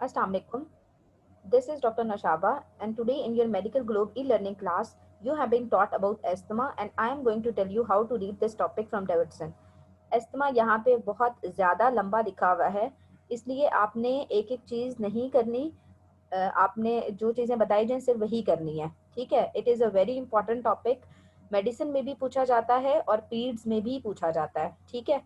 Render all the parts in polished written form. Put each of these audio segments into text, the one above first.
Assalamu alaikum. This is Dr. Nashaba, and today in your Medical Globe e-learning class, you have been taught about asthma, and I am going to tell you how to read this topic from Davidson. Asthma यहाँ पे बहुत ज़्यादा लंबा लिखा हुआ है, इसलिए आपने एक एक चीज़ नहीं करनी। आपने जो चीज़ें बताई जाएं सिर्फ वही करनी है, ठीक है। It is a very important topic. Medicine में भी पूछा जाता है और पीड्स में भी पूछा जाता है, ठीक है।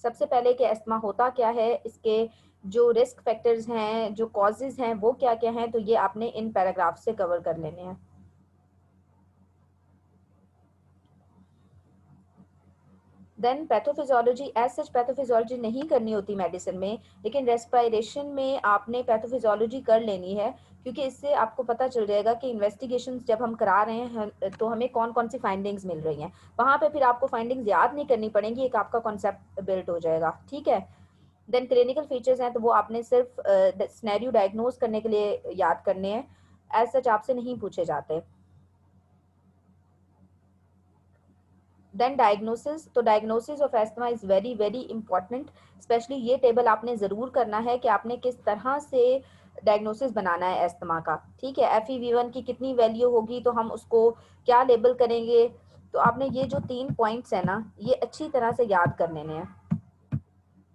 सबसे पहले कि अस्थमा होता क्या है, इसके जो रिस्क फैक्टर्स हैं, जो कॉजेज हैं, वो क्या क्या हैं, तो ये आपने इन पैराग्राफ से कवर कर लेने हैं। Then pathophysiology, as such pathophysiology नहीं करनी होती मेडिसिन में, लेकिन रेस्पिरेशन में आपने पैथोफिजियोलॉजी कर लेनी है, क्योंकि इससे आपको पता चल जाएगा कि इन्वेस्टिगेशंस जब हम करा रहे हैं तो हमें कौन कौन सी फाइंडिंग्स मिल रही हैं। वहाँ पे फिर आपको फाइंडिंग्स याद नहीं करनी पड़ेंगी, एक आपका कॉन्सेप्ट बिल्ड हो जाएगा, ठीक है। देन क्लिनिकल फीचर्स हैं, तो वो आपने सिर्फ सिनेरियो डायग्नोज करने के लिए याद करने हैं, एज सच आपसे नहीं पूछे जाते। देन डायग्नोसिस, तो diagnosis of asthma is very very important. Specially ये टेबल आपने ज़रूर करना है कि आपने किस तरह से डायग्नोसिस बनाना है एस्थमा का, ठीक है। FeV1 की कितनी वैल्यू होगी तो हम उसको क्या लेबल करेंगे। तो आपने ये जो 3 पॉइंट्स हैं ना, ये अच्छी तरह से याद कर लेने हैं।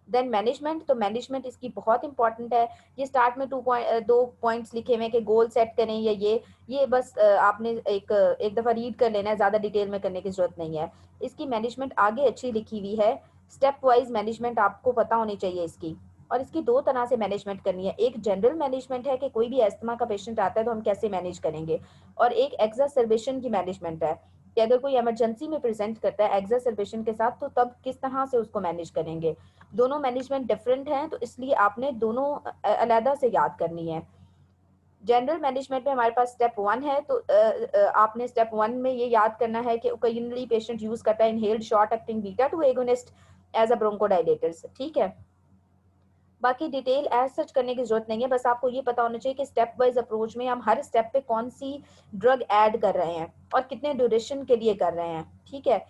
देन मैनेजमेंट, तो मैनेजमेंट इसकी बहुत इंपॉर्टेंट है। ये स्टार्ट में 2 पॉइंट्स लिखे हुए हैं कि गोल सेट करें या ये बस आपने एक दफ़ा रीड कर लेना है, ज़्यादा डिटेल में करने की ज़रूरत नहीं है। इसकी मैनेजमेंट आगे अच्छी लिखी हुई है, स्टेप वाइज मैनेजमेंट आपको पता होनी चाहिए इसकी। और इसकी 2 तरह से मैनेजमेंट करनी है, एक जनरल मैनेजमेंट है कि कोई भी एस्थमा का पेशेंट आता है तो हम कैसे मैनेज करेंगे, और एक एक्सासर्बेशन की मैनेजमेंट है कि अगर कोई इमरजेंसी में प्रेजेंट करता है एक्सासर्बेशन के साथ तो तब किस तरह से उसको मैनेज करेंगे। दोनों मैनेजमेंट डिफरेंट हैं, तो इसलिए आपने दोनों अलहदा से याद करनी है। जनरल मैनेजमेंट में हमारे पास स्टेप 1 है, तो आपने स्टेप 1 में ये याद करना है कि ओकेजनली पेशेंट यूज करता है inhaled short acting beta two agonist as a bronchodilators, ठीक है। बाकी डिटेल एज सच करने की जरूरत नहीं है, बस आपको ये पता होना चाहिए कि स्टेप वाइज अप्रोच में हम हर स्टेप पे कौन सी ड्रग ऐड कर रहे हैं और कितने ड्यूरेशन के लिए कर रहे हैं, ठीक है।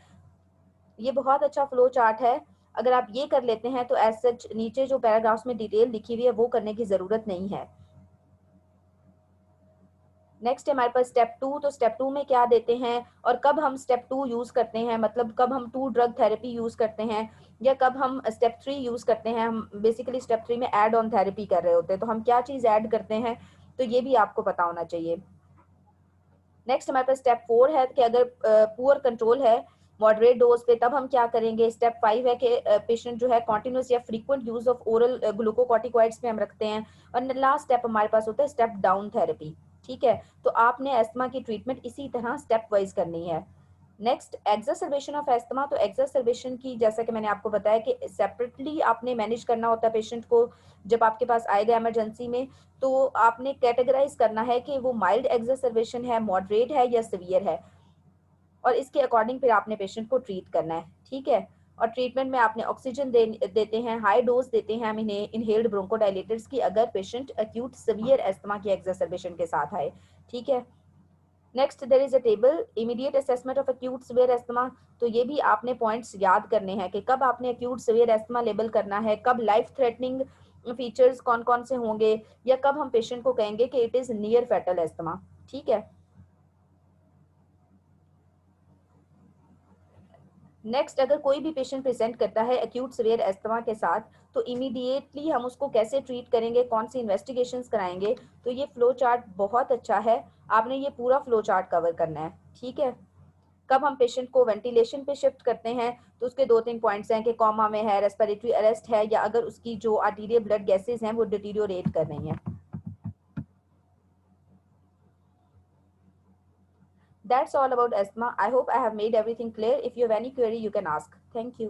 ये बहुत अच्छा फ्लो चार्ट है, अगर आप ये कर लेते हैं तो एज सच नीचे जो पैराग्राफ्स में डिटेल लिखी हुई है वो करने की ज़रूरत नहीं है। नेक्स्ट है हमारे पास स्टेप 2, तो स्टेप 2 में क्या देते हैं और कब हम स्टेप 2 यूज़ करते हैं, मतलब कब हम 2 ड्रग थेरेपी यूज़ करते हैं या कब हम स्टेप 3 यूज़ करते हैं। हम बेसिकली स्टेप 3 में एड ऑन थेरेपी कर रहे होते हैं, तो हम क्या चीज़ ऐड करते हैं, तो ये भी आपको पता होना चाहिए। नेक्स्ट हमारे पास स्टेप 4 है कि अगर पुअर कंट्रोल है मॉडरेट डोज पे तब हम क्या करेंगे। स्टेप 5 है कि पेशेंट जो है कॉन्टिन्यूस या frequent use of oral glucocorticoids पे हम रखते हैं। और लास्ट स्टेप हमारे पास होता है स्टेप डाउन थेरेपी, ठीक है। तो आपने एस्थमा की ट्रीटमेंट इसी तरह स्टेप वाइज करनी है। नेक्स्ट एक्सासर्बेशन ऑफ एस्थमा, तो एक्सासर्बेशन की जैसा कि मैंने आपको बताया कि सेपरेटली आपने मैनेज करना होता है पेशेंट को। जब आपके पास आएगा इमरजेंसी में तो आपने कैटेगराइज करना है कि वो माइल्ड एक्सासर्बेशन है, मॉडरेट है या सीवियर है, और इसके अकॉर्डिंग फिर आपने पेशेंट को ट्रीट करना है, ठीक है। और ट्रीटमेंट में आपने ऑक्सीजन देते हैं, हाई डोज देते हैं हम इन्हें इनहेल्ड ब्रोंकोडाइलेटर्स की, अगर पेशेंट एक्यूट सीवियर एस्थमा की एक्सासर्बेशन के साथ आए, ठीक है। Next there is a table immediate assessment of acute severe asthma, तो ये भी आपने पॉइंट्स याद करने हैं कि कब आपने एक्यूट सीवियर एस्थमा लेबल करना है, कब लाइफ थ्रेटनिंग फीचर्स कौन कौन से होंगे, या कब हम पेशेंट को कहेंगे कि it is near fatal asthma, ठीक है। नेक्स्ट अगर कोई भी पेशेंट प्रेजेंट करता है एक्यूट सीवियर एस्थमा के साथ तो इमीडिएटली हम उसको कैसे ट्रीट करेंगे, कौन सी इन्वेस्टिगेशंस कराएंगे, तो ये फ्लो चार्ट बहुत अच्छा है, आपने ये पूरा फ्लो चार्ट कवर करना है, ठीक है। कब हम पेशेंट को वेंटिलेशन पे शिफ्ट करते हैं तो उसके 2-3 पॉइंट्स हैं कि कॉमा में है, रेस्पिरेटरी अरेस्ट है, या अगर उसकी जो आर्टीरियल ब्लड गैसेज हैं वो डिटीरियोरेट कर रही हैं। That's all about asthma. I hope I have made everything clear. If you have any query, you can ask. Thank you.